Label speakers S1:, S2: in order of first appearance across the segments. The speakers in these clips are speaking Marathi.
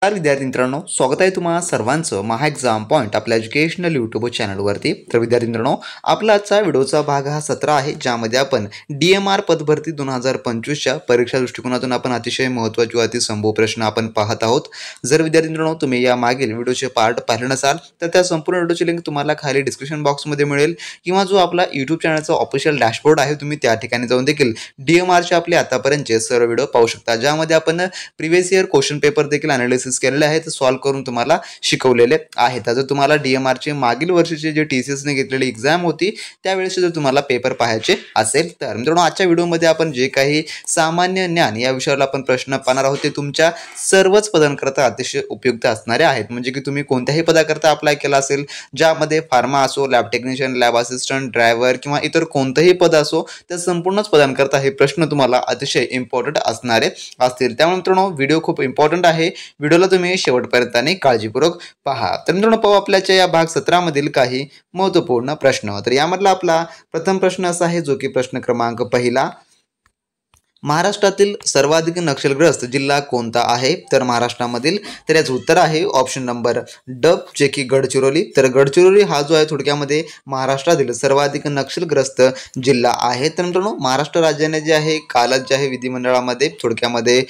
S1: नमस्कार विद्यार्थी मित्रांनो, स्वागत आहे तुम्हा सर्वांचं महा एक्झाम पॉईंट आपल्या एज्युकेशनल यूट्यूब चॅनलवरती। तर विद्यार्थी मित्रांनो, आपला आजचा व्हिडिओचा भाग हा 17 आहे, ज्यामध्ये आपण DMR पदभरती 2025च्या परीक्षा दृष्टिकोनातून आपण अतिशय महत्त्वाचे व अतिसंभव प्रश्न आपण पाहत आहोत। जर विद्यार्थी मित्रांनो तुम्ही या मागील व्हिडिओचे पार्ट पाहिले नसाल तर त्या संपूर्ण व्हिडिओची लिंक तुम्हाला खाली डिस्क्रिप्शन बॉक्समध्ये मिळेल, किंवा जो आपला यूट्यूब चॅनलचा ऑफिशियल डॅशबोर्ड आहे तुम्ही त्या ठिकाणी जाऊन देखील DMRचे आपले आतापर्यंतचे सर्व व्हिडिओ पाहू शकता, ज्यामध्ये आपण प्रिव्हियस इयर क्वेश्चन पेपर देखील ॲनालिसिस केलेले आहेत, सॉल्व करून तुम्हाला शिकवलेले आहेत। जर तुम्हाला DMRचे मागील वर्षीचे जे TCS ने घेतलेली एक्झाम होती त्यावेळेस जर तुम्हाला पेपर पाहायचे असेल तर मित्रांनो, आजच्या व्हिडिओमध्ये आपण जे काही सामान्य ज्ञान या विषयावर आपण प्रश्न पाहणार आहोत ते तुमच्या सर्वच पदांकरता अतिशय उपयुक्त असणारे आहेत। म्हणजे की तुम्ही कोणत्याही पदाकरता अप्लाय केला असेल, ज्यामध्ये फार्मा असो, lab technician, lab assistant, driver किंवा इतर कोणतेही पद असो, त्या संपूर्णच पदांकरता हे प्रश्न तुम्हाला अतिशय इम्पॉर्टंट असणारे असतील। त्यामुळे मित्रांनो, व्हिडिओ खूप इम्पॉर्टंट आहे, व्हिडिओला तुम्ही शेवटपर्यंत काळजीपूर्वक पहा। तर मित्रांनो, पाहू आपल्याच्या या भाग 17 मधील काही महत्त्वपूर्ण प्रश्न। तर यामधला आपला प्रथम प्रश्न असा आहे, जो की प्रश्न क्रमांक पहिला, महाराष्ट्रातील सर्वाधिक नक्षलग्रस्त जिल्हा कोणता आहे? तर महाराष्ट्रामधील, तर याचं उत्तर आहे ऑप्शन नंबर ड, जे की गडचिरोली। तर गडचिरोली हा जो आहे थोडक्यामध्ये महाराष्ट्रातील सर्वाधिक नक्षलग्रस्त जिल्हा आहे। तर मित्रांनो, महाराष्ट्र राज्याने जे आहे कालच जे आहे विधिमंडळामध्ये थोडक्यामध्ये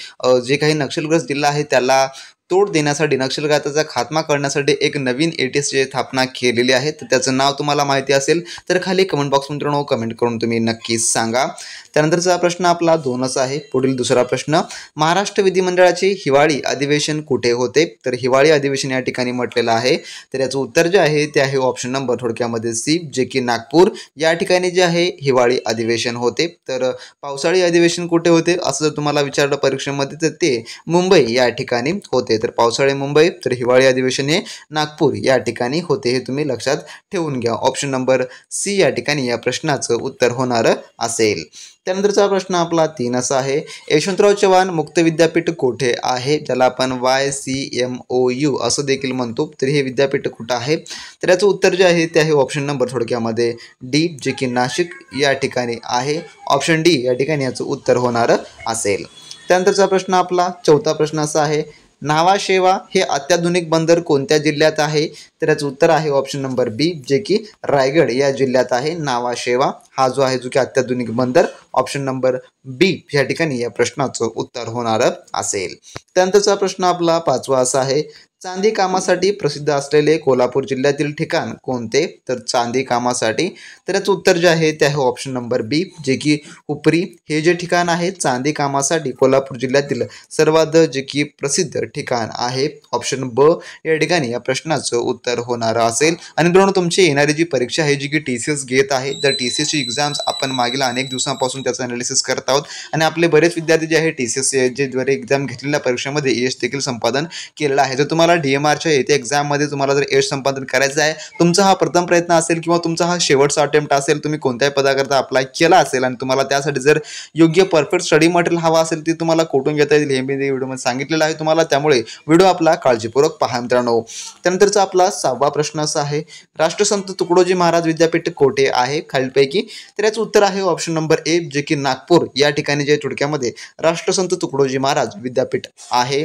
S1: जे काही नक्षलग्रस्त जिल्हा आहे त्याला तोड देण्यासाठी, नक्षलवादाचा खात्मा करण्यासाठी एक नवीन ATSची स्थापना केलेली आहे। तर त्याचं नाव तुम्हाला माहिती असेल तर खाली कमेंट बॉक्स मित्रांनो कमेंट करून तुम्ही नक्कीच सांगा। त्यानंतरचा प्रश्न आपला 2च आहे। पुढील दुसरा प्रश्न, महाराष्ट्र विधिमंडळाचे हिवाळी अधिवेशन कुठे होते? तर हिवाळी अधिवेशन या ठिकाणी म्हटलेलं आहे, तर याचं उत्तर जे आहे ते आहे ऑप्शन नंबर थोडक्यामध्ये सी, जे की नागपूर या ठिकाणी जे आहे हिवाळी अधिवेशन होते। तर पावसाळी अधिवेशन कुठे होते असं जर तुम्हाला विचारलं परीक्षेमध्ये तर ते मुंबई या ठिकाणी होते। तर पावसाळी मुंबई, तर हिवाळी अधिवेशन हे नागपूर या ठिकाणी होते, हे तुम्ही लक्षात ठेवून घ्या। ऑप्शन नंबर सी या ठिकाणी या प्रश्नाचं उत्तर होणार असेल। त्यानंतरचा प्रश्न आपला 3 असा आहे, यशवंतराव चव्हाण मुक्त विद्यापीठ कोठे आहे? ज्याला आपण YCMOU असं देखील म्हणतो। तर हे विद्यापीठ कुठं आहे? तर याचं उत्तर जे आहे ते आहे ऑप्शन नंबर थोडक्यामध्ये डी, जे की नाशिक या ठिकाणी आहे। ऑप्शन डी या ठिकाणी याचं उत्तर होणार असेल। त्यानंतरचा प्रश्न आपला 4था प्रश्न असा आहे, नावाशेवा हे अत्याधुनिक बंदर कोणत्या जिल्ह्यात आहे? तर याचं उत्तर आहे ऑप्शन नंबर बी, जे की रायगड या जिल्ह्यात आहे। नावाशेवा हा जो आहे जो की अत्याधुनिक बंदर, ऑप्शन नंबर बी या ठिकाणी या प्रश्नाचं उत्तर होणार असेल। त्यानंतरचा प्रश्न आपला 5वा असा आहे, चांदी कामासाठी प्रसिद्ध असलेले कोल्हापूर जिल्ह्यातील ठिकाण कोणते? तर चांदी कामासाठी, तर याचं उत्तर जे आहे ते आहे ऑप्शन नंबर बी, जे की हुपरी हे जे ठिकाण आहे चांदी कामासाठी कोल्हापूर जिल्ह्यातील सर्वात जे की प्रसिद्ध ठिकाण आहे। ऑप्शन ब या ठिकाणी या प्रश्नाचं उत्तर होणार असेल। आणि मित्रांनो, तुमची येणारी जी परीक्षा आहे जी की TCS घेत आहे, तर TCSची एक्झाम्स आपण मागील अनेक दिवसांपासून त्याचं अनालिसिस करत आहोत, आणि आपले बरेच विद्यार्थी जे आहे TCS जे द्वारे एक्झाम घेतलेल्या परीक्षेमध्ये यश देखील संपादन केलेलं आहे। जर तुम्हाला DMRच्या येत्या एक्झाममध्ये तुम्हाला जर यश संपादन करायचं आहे, तुमचा हा प्रथम प्रयत्न असेल किंवा तुमचा हा शेवटचा अटेम्प्ट असेल, तुम्ही कोणत्याही पदाकरता अप्लाय केला असेल आणि तुम्हाला त्यासाठी जर योग्य परफेक्ट स्टडी मटेरियल हवा असेल ते तुम्हाला कुठून घेता येईल हे मी व्हिडिओमध्ये सांगितलेलं आहे तुम्हाला, त्यामुळे व्हिडिओ आपला काळजीपूर्वक पहा मित्रांनो। त्यानंतरचा आपला 6वा प्रश्न असा आहे, राष्ट्रसंत तुकडोजी महाराज विद्यापीठ कोठे आहे खालीलपैकी? तर याचं उत्तर आहे ऑप्शन नंबर ए, जे की नागपूर या ठिकाणी जे थोडक्यामध्ये राष्ट्रसंत तुकडोजी महाराज विद्यापीठ आहे।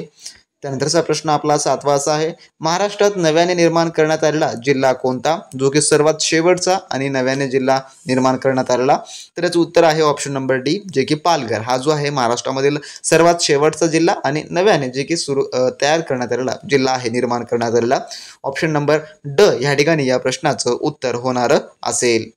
S1: त्यानंतरचा प्रश्न आपला 7वा असा आहे, महाराष्ट्रात नव्याने निर्माण करण्यात आलेला जिल्हा कोणता? जो की सर्वात शेवटचा आणि नव्याने जिल्हा निर्माण करण्यात आलेला, तर याचं उत्तर आहे ऑप्शन नंबर डी, जे की पालघर हा जो आहे महाराष्ट्रामधील सर्वात शेवटचा जिल्हा आणि नव्याने जे की तयार करण्यात आलेला जिल्हा आहे, निर्माण करण्यात आलेला। ऑप्शन नंबर ड या ठिकाणी या प्रश्नाचं उत्तर होणार असेल।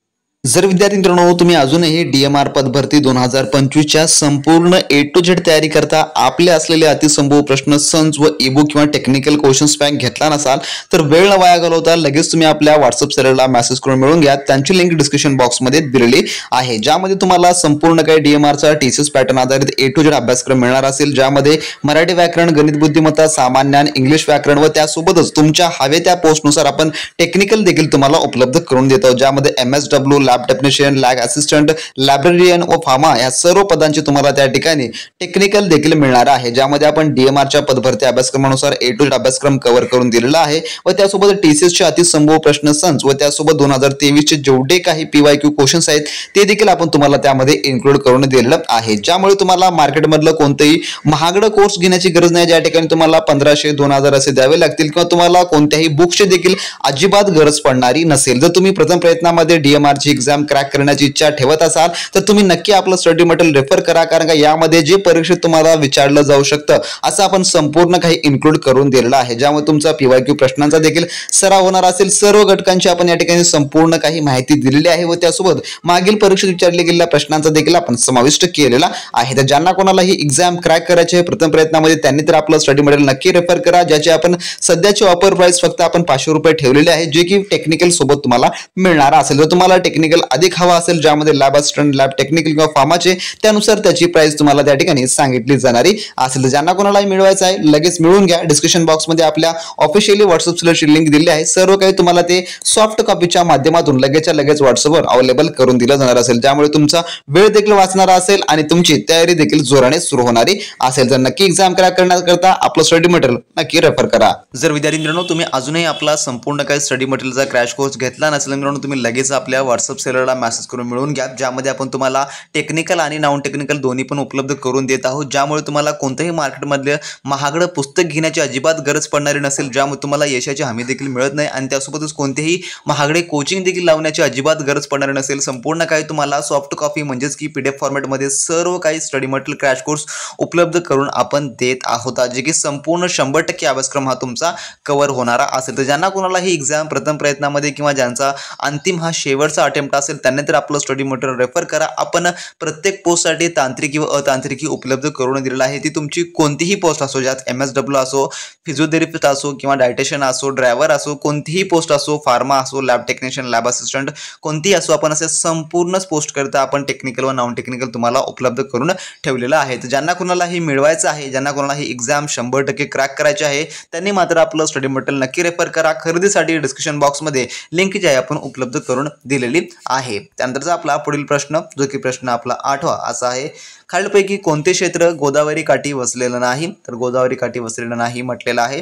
S1: जर विद्यार्थी मित्रांनो तुम्ही अजूनही DMR पदभरती 2025च्या संपूर्ण A to Z तयारी करता आपले असलेले अतिसंभव प्रश्न संच व ईबुक किंवा टेक्निकल क्वेश्चन्स पॅक घेतला नसाल तर वेळ न वाया घालवता लगेच तुम्ही आपल्या व्हॉट्सअप चॅनलला मेसेज करून मिळवून घ्या। त्यांची लिंक डिस्क्रिप्शन बॉक्समध्ये दिलेली आहे, ज्यामध्ये तुम्हाला संपूर्ण काही DMRचा TCS पॅटर्न आधारित A to Z अभ्यासक्रम मिळणार असेल, ज्यामध्ये मराठी व्याकरण, गणित बुद्धिमत्ता, सामान्य ज्ञान, इंग्लिश व्याकरण व त्यासोबतच तुमच्या हवे त्या पोस्टनुसार आपण टेक्निकल देखील तुम्हाला उपलब्ध करून देतो, ज्यामध्ये MSW lab technician, lab assistant, librarian व फार्मा या सर्व पदांची तुम्हाला त्या ठिकाणी टेक्निकल देखील मिळणार आहे, ज्यामध्ये आपण DMRच्या पदभरती अभ्यासक्रमानुसार A to Z अभ्यासक्रम कव्हर करून दिलेला आहे व त्यासोबत TCSचे अतिसंभव प्रश्न संच व त्यासोबत 2023 चे जेवढे काही PYQ क्वेश्चन्स आहेत ते देखील आपण तुम्हाला त्यामध्ये इन्क्लूड करून दिलेलं आहे, ज्यामुळे तुम्हाला मार्केटमधलं कोणतेही महागडं कोर्स घेण्याची गरज नाही, ज्या ठिकाणी तुम्हाला 1500 2000 असे द्यावे लागतील किंवा तुम्हाला कोणत्याही बुक्सची देखील अजिबात गरज पडणारी नसेल। जर तुम्ही प्रथम प्रयत्नामध्ये DMRची एक्झाम क्रॅक करण्याची इच्छा ठेवत असाल तर तुम्ही नक्की आपलं स्टडी मटेरियल रेफर करा, कारण का यामध्ये जे परीक्षेत तुम्हाला विचारलं जाऊ शकतं असं आपण संपूर्ण काही इन्क्लूड करून दिलेलं आहे, ज्यामुळे तुमचा PYQ प्रश्नांचा देखील सराव होणार असेल। सर्व घटकांची आपण या ठिकाणी संपूर्ण काही माहिती दिलेली आहे व त्यासोबत मागील परीक्षेत विचारले गेलेल्या प्रश्नांचा देखील आपण समाविष्ट केलेला आहे। तर ज्यांना कोणाला ही एक्झाम क्रॅक करायची आहे प्रथम प्रयत्नामध्ये त्यांनी तर आपलं स्टडी मटेरियल नक्की रेफर करा, ज्याची आपण सध्याची ऑफर प्राइस फक्त आपण 500 रुपये ठेवलेले आहे, जे की टेक्निकल सोबत तुम्हाला मिळणार असेल। जर तुम्हाला टेक्निकल अधिक हवा असेल ज्यामध्ये लॅब असिस्टंट, लॅब टेक्निकल किंवा फार्माचे, त्यानुसार त्याची प्राइस तुम्हाला त्या ठिकाणी सांगितली जाणारी असेल। तर ज्यांना कोणाला मिळवायचं आहे लगेच मिळवून घ्या। डिस्क्रिप्शन बॉक्समध्ये आपल्या ऑफिशियली व्हॉट्सअपची लिंक दिली आहे, सर्व काही तुम्हाला ते सॉफ्ट कॉपीच्या माध्यमातून लगेचच्या लगेच व्हॉट्सअपवर अवेलेबल करून दिलं जाणार असेल, ज्यामुळे तुमचा वेळ देखील वाचणार असेल आणि तुमची तयारी देखील जोराने सुरू होणारी असेल। तर नक्की एक्झाम क्रॅक करण्याकरता आपलं स्टडी मटेरियल नक्की रेफर करा। जर विद्यार्थी मित्रांनो तुम्ही अजूनही आपला संपूर्ण काही स्टडी मटेरियलचा क्रॅश कोर्स घेतला नसेल मित्रांनो, तुम्ही लगेच आपल्या व्हॉट्सअप सेलरला मेसेज करून मिळवून घ्या, ज्यामध्ये आपण तुम्हाला टेक्निकल आणि नॉन टेक्निकल दोन्ही पण उपलब्ध करून देत आहोत, ज्यामुळे तुम्हाला कोणत्याही मार्केटमधले महागडं पुस्तक घेण्याची अजिबात गरज पडणारी नसेल, ज्यामुळे तुम्हाला यशाची हमी देखील मिळत नाही आणि त्यासोबतच कोणतेही महागडे कोचिंग देखील लावण्याची अजिबात गरज पडणार नसेल। संपूर्ण काही तुम्हाला सॉफ्ट कॉपी म्हणजेच की PDF फॉर्मॅटमध्ये सर्व काही स्टडी मटेरियल क्रॅश कोर्स उपलब्ध करून आपण देत आहोत, जे की संपूर्ण 100% अभ्यासक्रम हा तुमचा कव्हर होणारा असेल। तर ज्यांना कोणाला ही एक्झाम प्रथम प्रयत्नामध्ये किंवा ज्यांचा अंतिम हा शेवटचा अटेम्प्ट असेल त्यांनी तर आपलं स्टडी मटेरियल रेफर करा। आपण प्रत्येक पोस्टसाठी तांत्रिकी व अतांत्रिकी उपलब्ध करून दिलेला आहे, ती तुमची कोणतीही पोस्ट असो, ज्यात MSW असो, फिजिओथेरपिस्ट असो किंवा डायटिशियन असो, ड्रायव्हर असो, कोणतीही पोस्ट असो, फार्मा असो, लॅब टेक्निशियन, लॅब असिस्टंट कोणतीही असो, आपण असे संपूर्ण पोस्ट करता आपण टेक्निकल व नॉन टेक्निकल तुम्हाला उपलब्ध करून ठेवलेलं आहे। तर ज्यांना कोणाला ही मिळवायचं आहे, ज्यांना कोणाला ही एक्झाम 100% क्रॅक करायची आहे त्यांनी मात्र आपलं स्टडी मटेरियल नक्की रेफर करा। खरेदीसाठी डिस्क्रिप्शन बॉक्समध्ये लिंक जी आहे आपण उपलब्ध करून दिलेली आहे। त्यानंतरचा आपला पुढील प्रश्न जो की प्रश्न आपला 8वा असा आहे, खालीलपैकी कोणते क्षेत्र गोदावरी काठी वसलेलं नाही? तर गोदावरी काठी वसलेलं नाही म्हटलेलं आहे,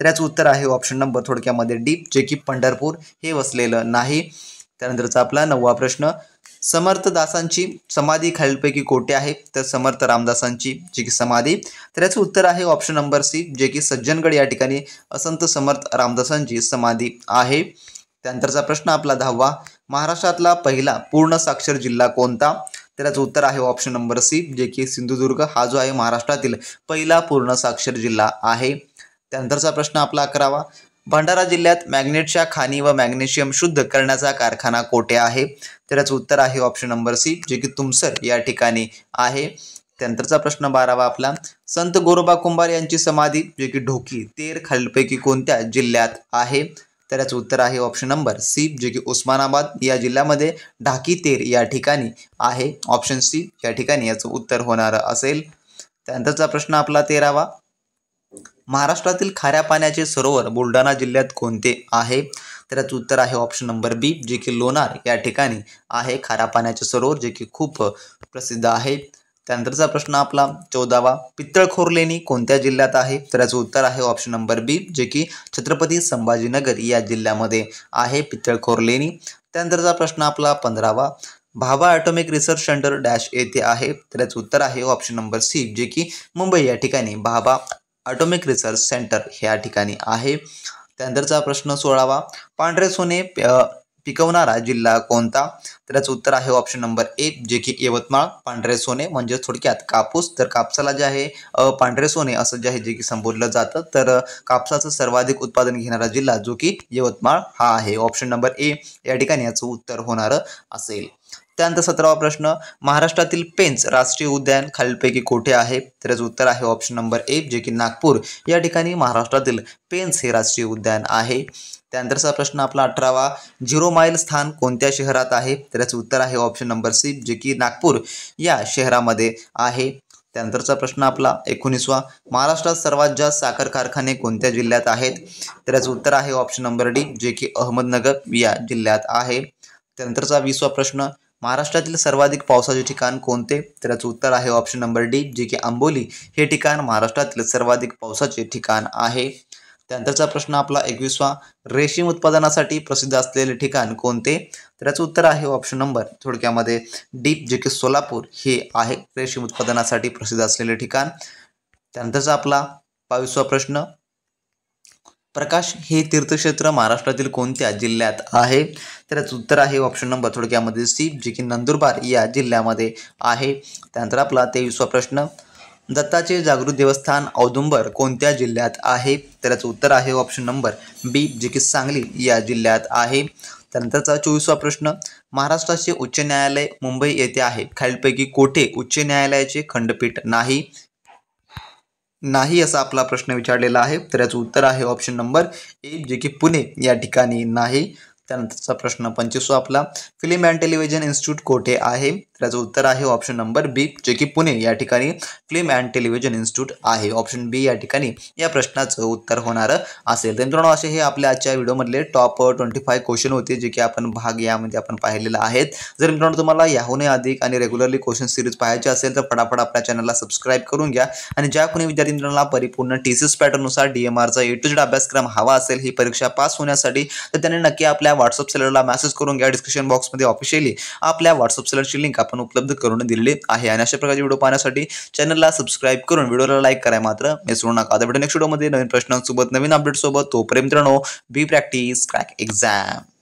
S1: तर याचं उत्तर आहे ऑप्शन नंबर थोडक्यामध्ये डी, जे की पंढरपूर हे वसलेलं नाही। त्यानंतरचा आपला 9वा प्रश्न, समर्थ दासांची समाधी खालीलपैकी कोठे आहे? तर समर्थ रामदासांची जी की समाधी, तर याचं उत्तर आहे ऑप्शन नंबर सी, जे की सज्जनगड या ठिकाणी संत समर्थ रामदासांची समाधी आहे। त्यानंतरचा प्रश्न आपला 10वा, महाराष्ट्रातला पहिला पूर्ण साक्षर जिल्हा कोणता? तर याचं उत्तर आहे ऑप्शन नंबर सी, जे की सिंधुदुर्ग हा जो आहे महाराष्ट्रातील पहिला पूर्ण साक्षर जिल्हा आहे। त्यानंतरचा प्रश्न आपला 11वा, भंडारा जिल्ह्यात मॅग्नेटच्या खाणी व मॅग्नेशियम शुद्ध करण्याचा कारखाना कोठे आहे? तर याचं उत्तर आहे ऑप्शन नंबर सी, जे की तुमसर या ठिकाणी आहे। त्यानंतरचा प्रश्न 12वा आपला, संत गोरोबा कुंभार यांची समाधी जे की ढोकी तेर खालीलपैकी कोणत्या जिल्ह्यात आहे? तर याचं उत्तर आहे ऑप्शन नंबर सी, जे की उस्मानाबाद या जिल्ह्यामध्ये ढाकी तेर या ठिकाणी आहे। ऑप्शन सी या ठिकाणी याचं उत्तर होणार असेल। त्यानंतरचा प्रश्न आपला 13वा, महाराष्ट्रातील खाऱ्या पाण्याचे सरोवर बुलढाणा जिल्ह्यात कोणते आहे? तर याचं उत्तर आहे ऑप्शन नंबर बी, जे की लोणार या ठिकाणी आहे खाऱ्या पाण्याचे सरोवर, जे की खूप प्रसिद्ध आहे। त्यानंतरचा प्रश्न आपला 14वा, पित्तळखोर लेणी कोणत्या जिल्ह्यात आहे? तर याचं उत्तर आहे ऑप्शन नंबर बी, जे की छत्रपती संभाजीनगर या जिल्ह्यामध्ये आहे पित्तळखोर लेणी। त्यानंतरचा प्रश्न आपला 15वा, Bhabha atomic research centre dash येथे आहे? तर याचं उत्तर आहे ऑप्शन नंबर सी, जे की मुंबई या ठिकाणी भाभा ॲटॉमिक रिसर्च सेंटर ह्या ठिकाणी आहे। त्यानंतरचा प्रश्न 16वा, पांढरे सोने पिकवणारा जिल्हा कोणता? तर याचं उत्तर आहे ऑप्शन नंबर ए, जे की यवतमाळ। पांढरे सोने म्हणजे थोडक्यात कापूस, तर कापसाला जे आहे पांढरे सोने असं जे आहे जे की संबोधलं जातं, तर कापसाचं सर्वाधिक उत्पादन घेणारा जिल्हा जो की यवतमाळ हा आहे। ऑप्शन नंबर ए या ठिकाणी याचं उत्तर होणार असेल। त्यानंतर 17वा प्रश्न, महाराष्ट्रातील पेंच राष्ट्रीय उद्यान खालीलपैकी कोठे आहे? तर याचं उत्तर आहे ऑप्शन नंबर ए, जे की नागपूर या ठिकाणी महाराष्ट्रातील पेंच हे राष्ट्रीय उद्यान आहे। त्यानंतरचा प्रश्न आपला 18वा, 0 माईल स्थान कोणत्या शहरात आहे? तर याचं उत्तर आहे ऑप्शन नंबर सी, जे की नागपूर या शहरामध्ये आहे। त्यानंतरचा प्रश्न आपला 19वा, महाराष्ट्रात सर्वात जास्त साखर कारखाने कोणत्या जिल्ह्यात आहेत? तर याचं उत्तर आहे ऑप्शन नंबर डी, जे की अहमदनगर या जिल्ह्यात आहे। त्यानंतरचा 20वा प्रश्न, महाराष्ट्रातील सर्वाधिक पावसाचे ठिकाण कोणते? तर याचं उत्तर आहे ऑप्शन नंबर डी, जे की आंबोली हे ठिकाण महाराष्ट्रातील सर्वाधिक पावसाचे ठिकाण आहे. त्यानंतरचा प्रश्न आपला 21वा, रेशीम उत्पादनासाठी प्रसिद्ध असलेले ठिकाण कोणते? तर याचं उत्तर आहे ऑप्शन नंबर थोडक्यामध्ये डी, जे की सोलापूर हे आहे रेशीम उत्पादनासाठी प्रसिद्ध असलेले ठिकाण. त्यानंतरचा आपला 22वा प्रश्न, प्रकाश हे तीर्थक्षेत्र महाराष्ट्रातील कोणत्या जिल्ह्यात आहे? तर याचं उत्तर आहे ऑप्शन नंबर थोडक्यामध्ये सी, जे की नंदुरबार या जिल्ह्यामध्ये आहे. त्यानंतर आपला 23वा प्रश्न, दत्ताचे जागृत देवस्थान औदुंबर कोणत्या जिल्ह्यात आहे? तर याचं उत्तर आहे ऑप्शन नंबर बी, जे की सांगली या जिल्ह्यात आहे. त्यानंतरचा 24वा प्रश्न, महाराष्ट्राचे उच्च न्यायालय मुंबई येथे आहे, खालीलपैकी कोठे उच्च न्यायालयाचे खंडपीठ नाही असा आपला प्रश्न विचारलेला आहे. तर याचं उत्तर आहे ऑप्शन नंबर ए, जे की पुणे या ठिकाणी नाही. त्यानंतरचा प्रश्न 25वा आपला, फिल्म अँड टेलिव्हिजन इन्स्टिट्यूट कोठे आहे? तर याचं उत्तर आहे ऑप्शन नंबर बी, जे की पुणे या ठिकाणी फिल्म अँड टेलिव्हिजन इन्स्टिट्यूट आहे. ऑप्शन बी या ठिकाणी या प्रश्नाचं उत्तर होणार असेल. तर मित्रांनो, असे हे आपल्या आजच्या व्हिडिओमधले टॉप 25 क्वेश्चन होते, जे की आपण भाग यामध्ये आपण पाहिलेला आहेत. जर मित्रांनो तुम्हाला याहूनही अधिक आणि रेग्युलरली क्वेश्चन सिरीज पाहायचे असेल तर फटाफट आपल्या चॅनलला सबस्क्राईब करून घ्या. आणि ज्या कोणी विद्यार्थी मित्रांना परिपूर्ण टीसीएस पॅटर्ननुसार DMRचा A to Z अभ्यासक्रम हवा असेल ही परीक्षा पास होण्यासाठी, तर त्यांनी नक्की आपल्या व्हॉट्सअप सेलरला मेसेज करून घ्या. डिस्क्रिप्शन बॉक्समध्ये ऑफिशियली आपल्या व्हॉट्सअप सेलरची लिंक आपण उपलब्ध करून दिलेली आहे. आणि अशा प्रकारचे व्हिडिओ पाहण्यासाठी चॅनलला सबस्क्राईब करून व्हिडिओला लाईक करायला मात्र विसरू नका. आता भेटू नेक्स्ट व्हिडिओमध्ये नवीन प्रश्नांसोबत नवीन अपडेट सोबत. तोपर्यंत मित्रांनो, बी प्रॅक्टिस क्रॅक एक्झाम.